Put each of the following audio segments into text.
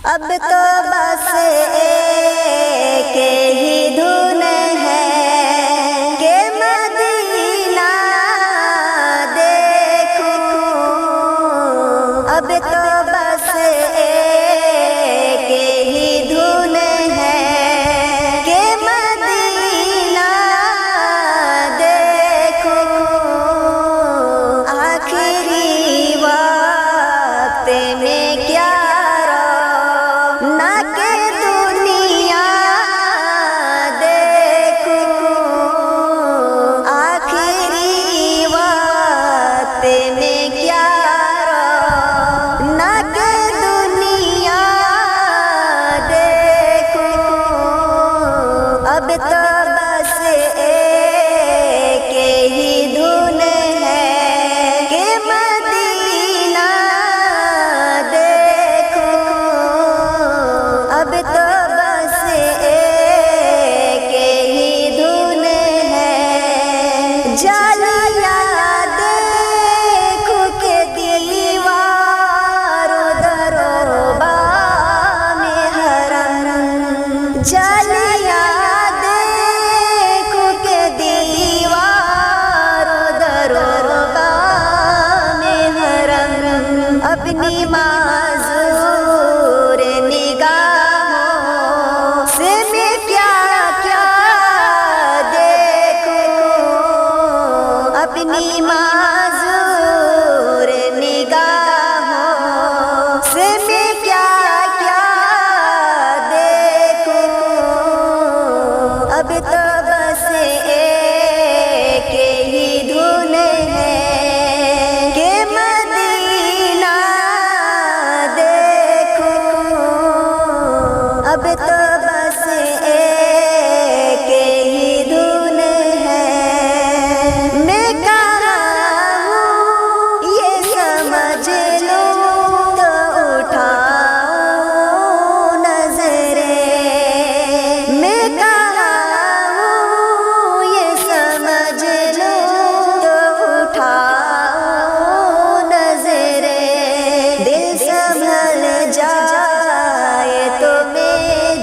اب تو بس ایک ہی دھن ہے کہ مدینہ دیکھوں، اب تو بس ایک ہی دھن ہے کہ مدینہ دیکھوں، آخری وقت میں کیا نہ کہ دنیا دیکھوں، آخری وقت میں کیا نہ کہ دنیا دیکھوں، اب تو بس ایک ہی دھن ہے کہ مدینہ دیکھوں، اب تو بس ایک ہی دھن ہے، جالیاں دیکھوں کہ دیوار در و بام حرم، جالیاں دیکھوں کہ دیوار در و بام حرم، اپنی معذور نگاہوں سے میں کیا کیا دیکھوں، اپنی معذور نگاہوں سے میں کیا کیا دیکھوں، اب تو بس ایک ہی دھن ہے کہ مدینہ دیکھوں، اب تو بس ایک ہی دھن ہے، میں کہاں ہوں یہ سمجھ لوں تو اٹھاؤں نظریں، میں کہاں ہوں یہ سمجھ لوں تو اٹھاؤں نظریں، دل سنبھل جائے تو میں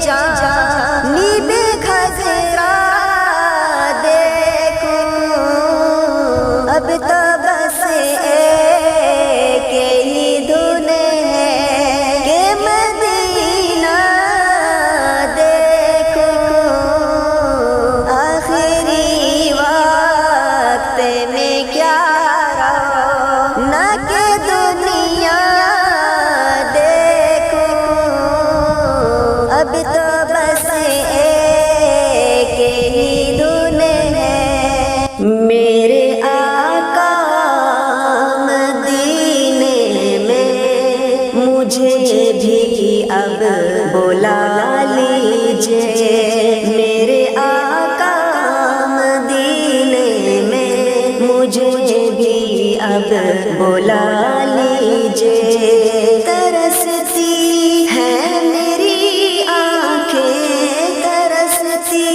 جانی بے خزرا دیکھوں، اب تو بس ایک ہی دھن ہے کہ مدینہ دیکھوں، آخری وقت میں کیا نہ کہ دنیا دیکھوں، اب تو بس ایک ہی دھن ہے، میرے آقا مدینے میں مجھے بھی اب بلا لیجئے، میرے آقا مدینے میں مجھے بھی اب بلا لیجئے، ترستی ہے میری آنکھیں، ترستی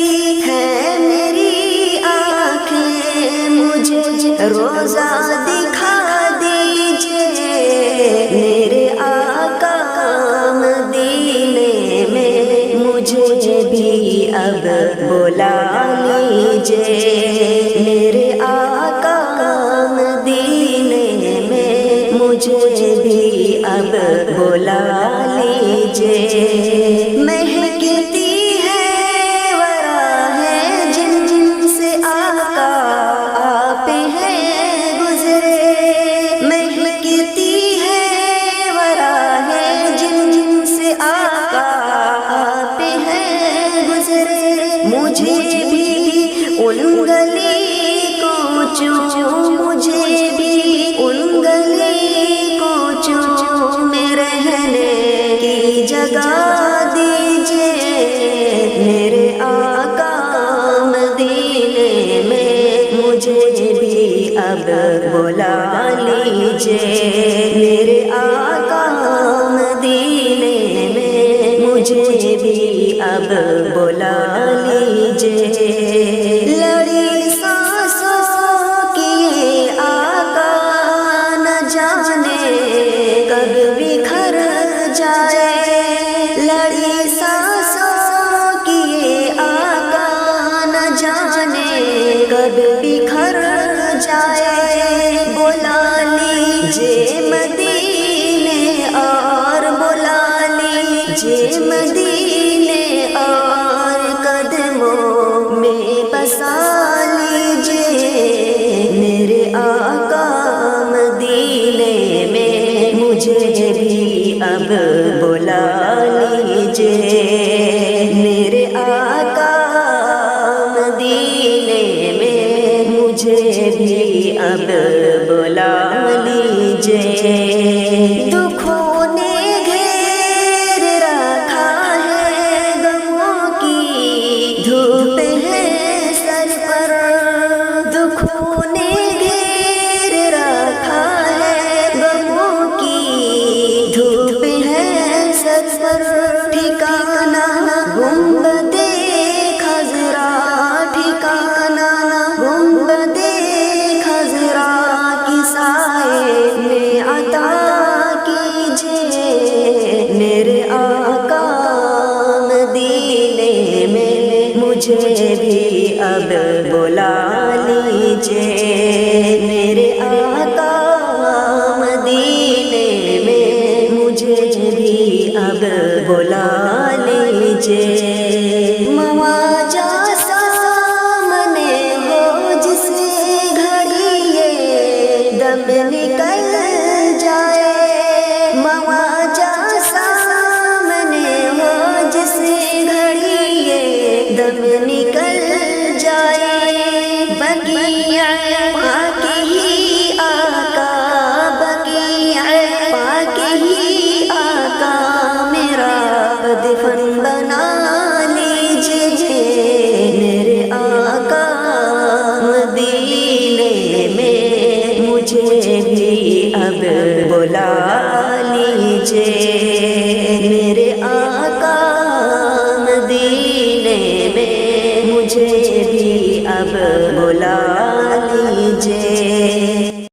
ہے میری آنکھیں، مجھے روزہ دکھا دیجئے، میرے آقا مدینے میں مجھے بھی اب بلا لیجئے، میرے آقا مدینے میں مجھے بھی اب بلا لیجئے، مہکتی ہے ورا ہے جن جن سے آقا آپ ہیں گزرے، مہکتی ہے ورا ہے جن جن سے آقا آپ ہیں گزرے، مجھے بھی ان گلی کوچوں، مجھے بھی ان گلی کوچوں میں رہنے کی جگہ دیجئے، میرے آقا مدینے میں مجھے بھی اب بلا لیجئے، میرے آقا مدینے میں مجھے بھی اب بلا لیجئے، لڑی سانسوں کی آقا نہ جانے کب بکھر جائے، مجھے مدینے اور قدموں میں بسا لیجئے میرے آقا مدینے میں مجھے بھی اب بلا لیجئے میرے آقا مدینے میں مجھے بھی اب بلا لیجئے دکھوں نے گھیر رکھا ہے غموں کی دھوپ ہے سر پر دکھوں نے گھیر رکھا ہے غموں کی دھوپ ہے سر پر ٹھکانہ گنبدِ خضرا ٹھکانہ گنبدِ خضرا کی سائے میں عطا کیجئے میرے آقا مدینے میں مجھے بھی اب بلا لیجئے میرے آقا مدینے میں مجھے بھی اب بلا لیجئے مواجہ سامنے ہو جس گھڑی یہ دم نکل جائے مواجہ سامنے ہو جس گھڑی یہ دم نکل جائے بقیع پاک ہی آقا بقیع پاک ہی آقا میرا دفن بنا لیجئے میرے آقا مدینے میں مجھے بھی اب بلا لیجئے میرے آقا مدینے میں مجھے بھی اب بلا